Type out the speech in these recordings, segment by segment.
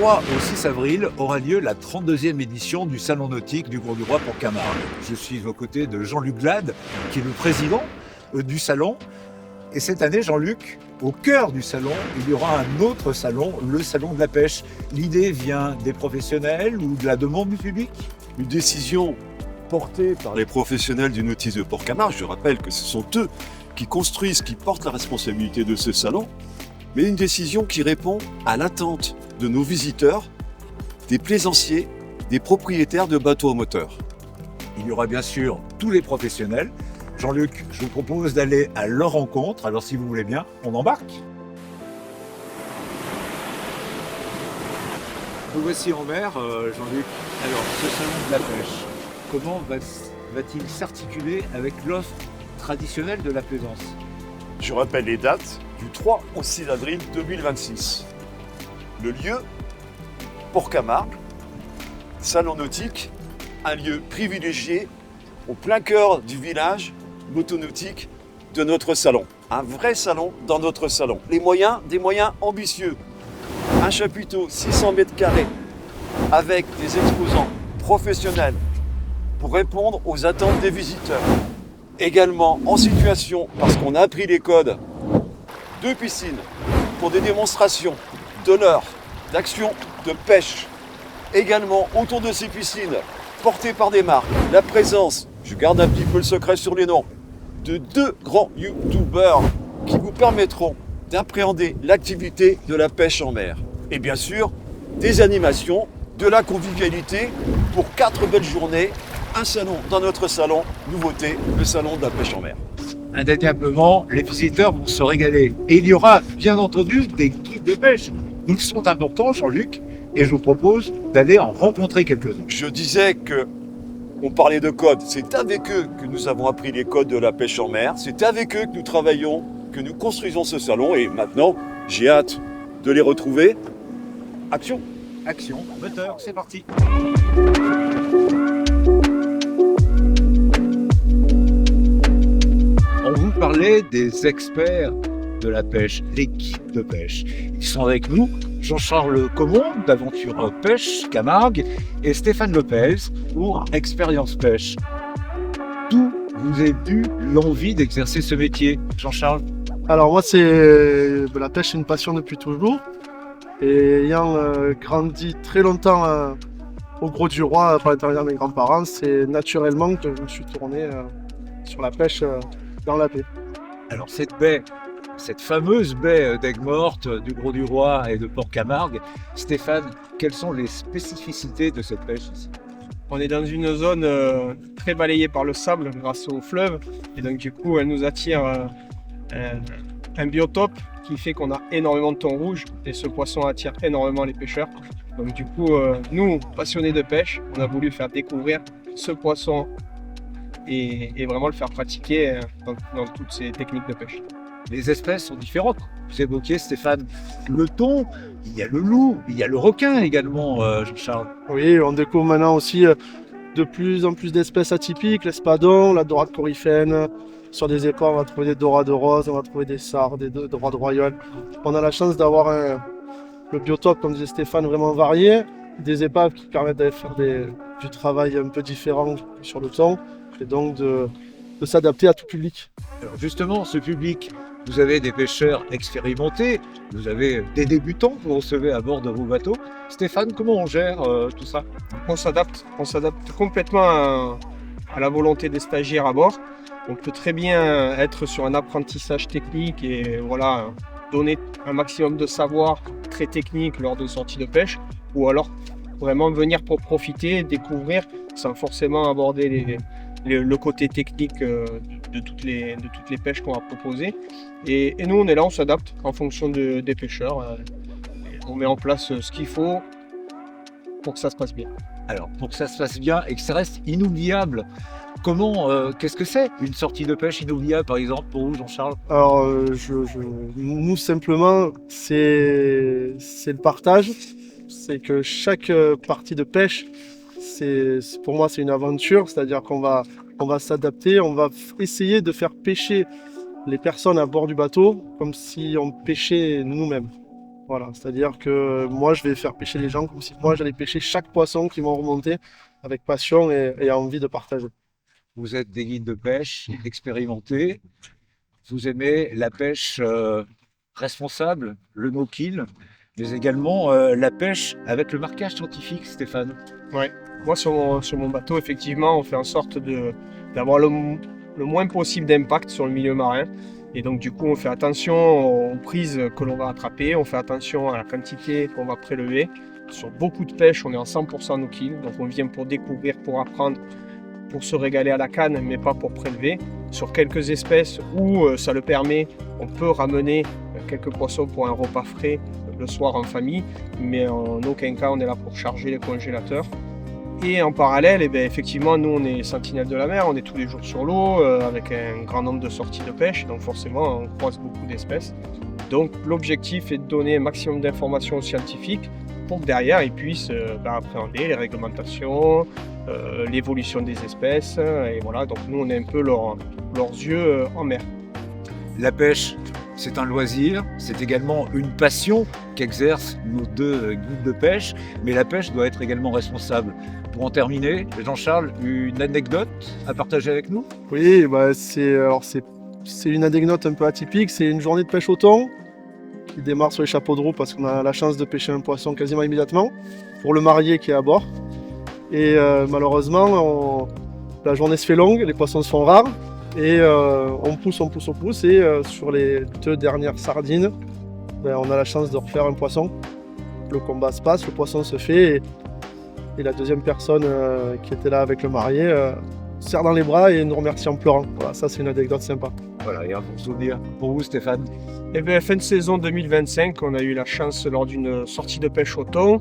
3 au 6 avril aura lieu la 32e édition du Salon nautique du Grau-du-Roi pour Camargue. Je suis aux côtés de Jean-Luc Glade, qui est le président du salon. Et cette année, Jean-Luc, au cœur du salon, il y aura un autre salon, le salon de la pêche. L'idée vient des professionnels ou de la demande du public? Une décision portée par les professionnels du nautisme de Port-Camargue. Je rappelle que ce sont eux qui construisent, qui portent la responsabilité de ce salon. Mais une décision qui répond à l'attente de nos visiteurs, des plaisanciers, des propriétaires de bateaux à moteur. Il y aura bien sûr tous les professionnels. Jean-Luc, je vous propose d'aller à leur rencontre. Alors si vous voulez bien, on embarque. Nous voici en mer, Jean-Luc. Alors, ce salon de la pêche, comment va-t-il s'articuler avec l'offre traditionnelle de la plaisance? Je rappelle les dates du 3 au 6 avril 2026. Le lieu, Port-Camargue, salon nautique, un lieu privilégié au plein cœur du village motonautique de notre salon. Un vrai salon dans notre salon. Les moyens, des moyens ambitieux. Un chapiteau 600 mètres carrés avec des exposants professionnels pour répondre aux attentes des visiteurs. Également en situation, parce qu'on a appris les codes, 2 piscines pour des démonstrations de l'heure, d'action, de pêche. Également autour de ces piscines, portées par des marques, la présence, je garde un petit peu le secret sur les noms, de 2 grands youtubeurs qui vous permettront d'appréhender l'activité de la pêche en mer. Et bien sûr, des animations, de la convivialité pour 4 belles journées, un salon dans notre salon, nouveauté, le salon de la pêche en mer. Indéniablement, les visiteurs vont se régaler. Et il y aura bien entendu des guides de pêche. Ils sont importants, Jean-Luc, et je vous propose d'aller en rencontrer quelques-uns. Je disais que on parlait de codes, c'est avec eux que nous avons appris les codes de la pêche en mer, c'est avec eux que nous travaillons, que nous construisons ce salon et maintenant j'ai hâte de les retrouver. Action! Action, moteur, c'est parti. On vous parlait des experts de la pêche, les guides de pêche. Ils sont avec nous, Jean-Charles Commonde d'Aventure Pêche Camargue et Stéphane Lopez pour Expérience Pêche. D'où vous est venue l'envie d'exercer ce métier, Jean-Charles? Alors moi, la pêche, c'est une passion depuis toujours. Et ayant grandi très longtemps au Grau-du-Roi par l'intermédiaire de mes grands-parents, c'est naturellement que je me suis tourné sur la pêche dans la baie. Alors cette baie, cette fameuse baie d'Aigues-Mortes, du Grau-du-Roi et de Port-Camargue, Stéphane, quelles sont les spécificités de cette pêche ici? On est dans une zone très balayée par le sable grâce au fleuve. Et donc du coup, elle nous attire un biotope qui fait qu'on a énormément de thon rouge. Et ce poisson attire énormément les pêcheurs. Donc du coup, nous, passionnés de pêche, on a voulu faire découvrir ce poisson et vraiment le faire pratiquer dans toutes ces techniques de pêche. Les espèces sont différentes. Vous évoquiez, Stéphane, le thon, il y a le loup, il y a le requin également, Jean-Charles. Oui, on découvre maintenant aussi de plus en plus d'espèces atypiques, l'espadon, la dorade coryphène. Sur des épangs, on va trouver des dorades roses, on va trouver des sards, des dorades royales. On a la chance d'avoir le biotope, comme disait Stéphane, vraiment varié. Des épaves qui permettent d'aller faire du travail un peu différent sur le thon. Et donc de s'adapter à tout public. Alors justement, ce public, vous avez des pêcheurs expérimentés, vous avez des débutants que vous recevez à bord de vos bateaux. Stéphane, comment on gère tout ça? On s'adapte complètement à la volonté des stagiaires à bord. On peut très bien être sur un apprentissage technique et voilà, donner un maximum de savoir très technique lors de sorties de pêche, ou alors vraiment venir pour profiter, découvrir, sans forcément aborder le côté technique de toutes les pêches qu'on va proposer. Et nous, on est là, on s'adapte en fonction des pêcheurs. On met en place ce qu'il faut pour que ça se passe bien. Alors, pour que ça se passe bien et que ça reste inoubliable, qu'est-ce que c'est une sortie de pêche inoubliable, par exemple, pour vous, Jean-Charles? Alors, nous, simplement, c'est le partage. C'est que chaque partie de pêche, pour moi, c'est une aventure. C'est-à-dire qu'on va s'adapter, on va essayer de faire pêcher les personnes à bord du bateau comme si on pêchait nous-mêmes. Voilà, c'est-à-dire que moi, je vais faire pêcher les gens comme si moi, j'allais pêcher chaque poisson qui vont remonter avec passion et envie de partager. Vous êtes des guides de pêche expérimentés. Vous aimez la pêche responsable, le no-kill, mais également la pêche avec le marquage scientifique, Stéphane. Ouais. Moi, sur mon bateau, effectivement, on fait en sorte d'avoir le moins possible d'impact sur le milieu marin. Et donc, du coup, on fait attention aux prises que l'on va attraper, on fait attention à la quantité qu'on va prélever. Sur beaucoup de pêches, on est en 100% no-kill. Donc, on vient pour découvrir, pour apprendre, pour se régaler à la canne, mais pas pour prélever. Sur quelques espèces où ça le permet, on peut ramener quelques poissons pour un repas frais le soir en famille, mais en aucun cas, on est là pour charger les congélateurs. Et en parallèle, effectivement, nous on est sentinelles de la mer, on est tous les jours sur l'eau avec un grand nombre de sorties de pêche, donc forcément on croise beaucoup d'espèces. Donc l'objectif est de donner un maximum d'informations aux scientifiques pour que derrière ils puissent appréhender les réglementations, l'évolution des espèces, et voilà, donc nous on est un peu leurs yeux en mer. La pêche, c'est un loisir, c'est également une passion qu'exercent nos deux guides de pêche, mais la pêche doit être également responsable. Pour en terminer, Jean-Charles, une anecdote à partager avec nous? Oui, c'est une anecdote un peu atypique. C'est une journée de pêche au thon qui démarre sur les chapeaux de roue parce qu'on a la chance de pêcher un poisson quasiment immédiatement pour le marié qui est à bord. Et malheureusement, la journée se fait longue, les poissons se font rares et on pousse et sur les 2 dernières sardines, on a la chance de refaire un poisson. Le combat se passe, le poisson se fait et la deuxième personne qui était là avec le marié serre dans les bras et nous remercie en pleurant. Voilà, ça c'est une anecdote sympa. Voilà, et un bon souvenir pour vous, Stéphane. Fin de saison 2025, on a eu la chance lors d'une sortie de pêche au thon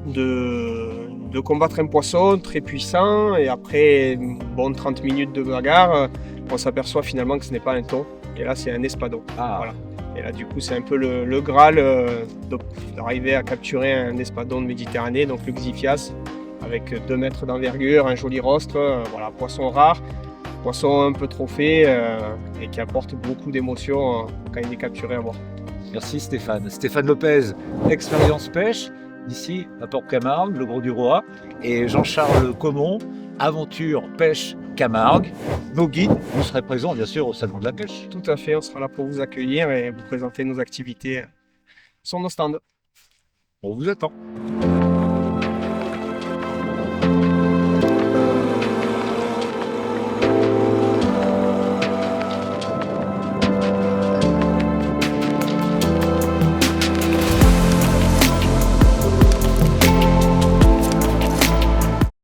de combattre un poisson très puissant et après 30 minutes de bagarre, on s'aperçoit finalement que ce n'est pas un thon et là c'est un espadon. Ah. Voilà. Et là du coup c'est un peu le Graal d'arriver à capturer un espadon de Méditerranée, donc le Xiphias, avec 2 mètres d'envergure, un joli rostre, voilà, poisson rare, poisson un peu trophée et qui apporte beaucoup d'émotions quand il est capturé à bord. Merci Stéphane. Stéphane Lopez, Expérience Pêche, ici à Port-Camargue, le Gros du Roi, et Jean-Charles Comon, Aventure Pêche Camargue. Nos guides, vous serez présents bien sûr au Salon de la Pêche. Tout à fait, on sera là pour vous accueillir et vous présenter nos activités sur nos stands. On vous attend.